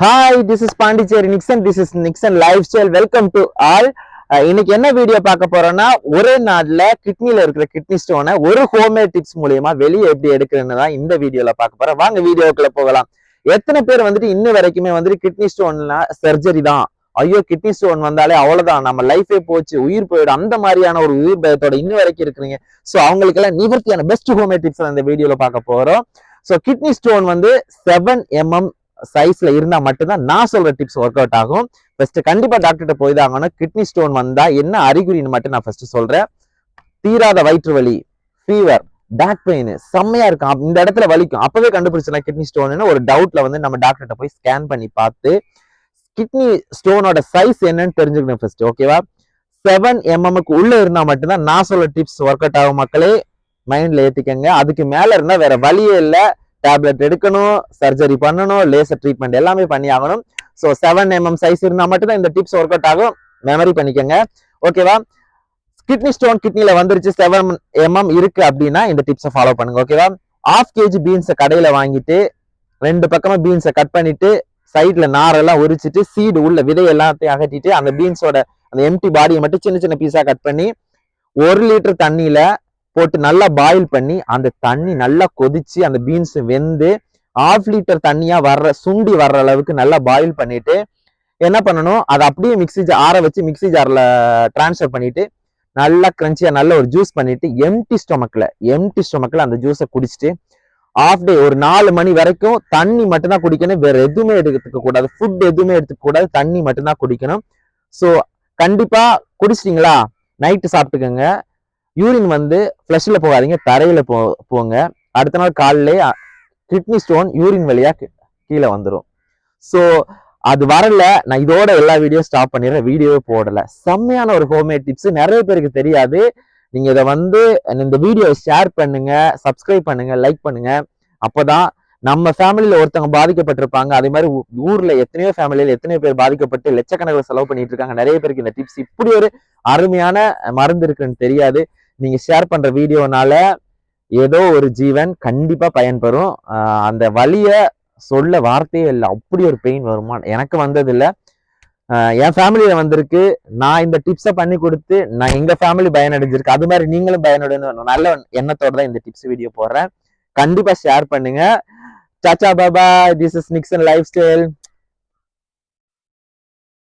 Hi, this is Pondicherry Nixon. This is Nixon Lifestyle. Welcome to all. இன்னைக்கு என்ன video பார்க்க போறோம்னா ஒரே நாள்ல கிட்னில இருக்கிற கிட்னி ஸ்டோனை ஒரு ஹோம்மேட் டிப்ஸ் மூலியமா வெளியே எப்படி எடுக்கிறதுன்னு தான் இந்த வீடியோல பார்க்க போறோம். வாங்க வீடியோக்குள்ள போகலாம். எத்தனை பேர் வந்துட்டு இன்ன வரைக்குமே வந்துட்டு கிட்னி ஸ்டோன்னா சர்ஜரி தான், ஐயோ கிட்னி ஸ்டோன் வந்தாலே அவ்வளவுதான் நம்ம லைஃபே போச்சு, உயிர் போயிடும், அந்த மாதிரியான ஒரு உயிர் பயத்தோட இன்ன வரைக்கும் இருக்கிறீங்க. ஸோ அவங்களுக்கு எல்லாம் நிவர்த்தியான பெஸ்ட் ஹோம்மேட் டிப்ஸ் இந்த வீடியோல பார்க்க போறோம். ஸோ கிட்னி ஸ்டோன் வந்து 7 mm சைஸ்ல இருந்தா மட்டும்தான் நான் சொல்ற டிப்ஸ் ஒர்க் அவுட் ஆகும். ஃபர்ஸ்ட் கண்டிப்பா டாக்டர்கிட்ட போய் தான் ஆகணும். கிட்னி ஸ்டோன் வந்தா என்ன அறிகுறின்னு மட்டும் நான் ஃபர்ஸ்ட் சொல்றேன். தீராத வயிற்று வலி, ஃபீவர், பேக் பெயின் செம்மையா இருக்கும், இந்த இடத்துல வலிக்கும், அப்பவே கண்டுபிடிச்சலாம் கிட்னி ஸ்டோன்னு ஒரு டவுட்ல வந்து நம்ம டாக்டர்கிட்ட போய் ஸ்கேன் பண்ணி பார்த்து கிட்னி ஸ்டோனோட சைஸ் என்னன்னு தெரிஞ்சுக்கணும் ஃபர்ஸ்ட். ஓகேவா? 7 mm உள்ள இருந்தா மட்டும்தான் நான் சொல்ற டிப்ஸ் ஒர்க் அவுட் ஆகும். மக்களே மைண்ட்ல ஏத்திக்கங்க. அதுக்கு மேல இருந்தா வேற வழியே இல்லை, டேப்லெட் எடுக்கணும், சர்ஜரி பண்ணணும், லேசர் ட்ரீட்மெண்ட் எல்லாமே பண்ணி ஆகணும். ஸோ 7 mm சைஸ் இருந்தா மட்டும் தான் இந்த டிப்ஸ் ஒர்க் அவுட் ஆகும். மெமரி பண்ணிக்கங்க. ஓகேவா? கிட்னி ஸ்டோன் கிட்னில வந்துருச்சு, 7 mm இருக்கு அப்படின்னா இந்த டிப்ஸை ஃபாலோ பண்ணுங்க. ஓகேவா? 1/2 kg பீன்ஸை கடையில வாங்கிட்டு 2 பக்கமா பீன்ஸை கட் பண்ணிட்டு சைட்ல நாரெல்லாம் உரிச்சிட்டு சீடு உள்ள விதை எல்லாத்தையும் அகட்டிட்டு அந்த பீன்ஸோட அந்த எம்டி பாடியை மட்டும் சின்ன சின்ன பீஸா கட் பண்ணி 1 லிட்டர் தண்ணியில போட்டு நல்லா பாயில் பண்ணி அந்த தண்ணி நல்லா கொதிச்சு அந்த பீன்ஸ் வெந்து 1/2 லிட்டர் தண்ணியா சுண்டி வர்ற அளவுக்கு நல்லா பாயில் பண்ணிட்டு என்ன பண்ணணும், அதை அப்படியே ஆற வச்சு மிக்ஸி ஜார்ல டிரான்ஸ்ஃபர் பண்ணிட்டு நல்லா கிரன்ச்சியா நல்ல ஒரு ஜூஸ் பண்ணிட்டு எம்டி ஸ்டொமக்ல அந்த ஜூஸை குடிச்சிட்டு ஆஃப் டே ஒரு 4 மணி வரைக்கும் தண்ணி மட்டும்தான் குடிக்கணும், வேற எதுவுமே எடுத்துக்க கூடாது, ஃபுட் எதுவுமே எடுத்துக்க கூடாது, தண்ணி மட்டும்தான் குடிக்கணும். ஸோ கண்டிப்பா குடிச்சிட்டீங்களா நைட்டு சாப்பிட்டுக்கோங்க. யூரின் வந்து ஃப்ளஷ்ல போகாதீங்க, தரையில போங்க. அடுத்த நாள் காலையிலே கிட்னி ஸ்டோன் யூரின் வழியா கீழே வந்துடும். ஸோ அது வரல, நான் இதோட எல்லா வீடியோ ஸ்டாப் பண்ணிடுறேன், வீடியோவே போடல. செம்மையான ஒரு ஹோம்மேட் டிப்ஸ், நிறைய பேருக்கு தெரியாது. நீங்க இதை வந்து இந்த வீடியோ ஷேர் பண்ணுங்க, சப்ஸ்கிரைப் பண்ணுங்க, லைக் பண்ணுங்க. அப்போதான் நம்ம ஃபேமிலியில ஒருத்தவங்க பாதிக்கப்பட்டிருப்பாங்க, அதே மாதிரி ஊர்ல எத்தனையோ ஃபேமிலியில எத்தனையோ பேர் பாதிக்கப்பட்டு லட்சக்கணக்கில் செலவு பண்ணிட்டு இருக்காங்க. நிறைய பேருக்கு இந்த டிப்ஸ் இப்படி ஒரு அருமையான மருந்து இருக்குன்னு தெரியாது. நீங்க ஷேர் பண்ற வீடியோனால ஏதோ ஒரு ஜீவன் கண்டிப்பா பயன்பெறும். அந்த வலிய சொல்ல வார்த்தையே இல்லை, அப்படி ஒரு பெயின் வருமா, எனக்கு வந்தது இல்லை, என் ஃபேமிலியில வந்திருக்கு. நான் இந்த டிப்ஸை பண்ணி கொடுத்து நான் எங்க ஃபேமிலி பயனடைஞ்சிருக்கு, அது மாதிரி நீங்களும் பயனடையணும் நல்ல எண்ணத்தோட தான் இந்த டிப்ஸ் வீடியோ போடுறேன். கண்டிப்பா ஷேர் பண்ணுங்க. சாச்சா Baba, this is Nixon life style.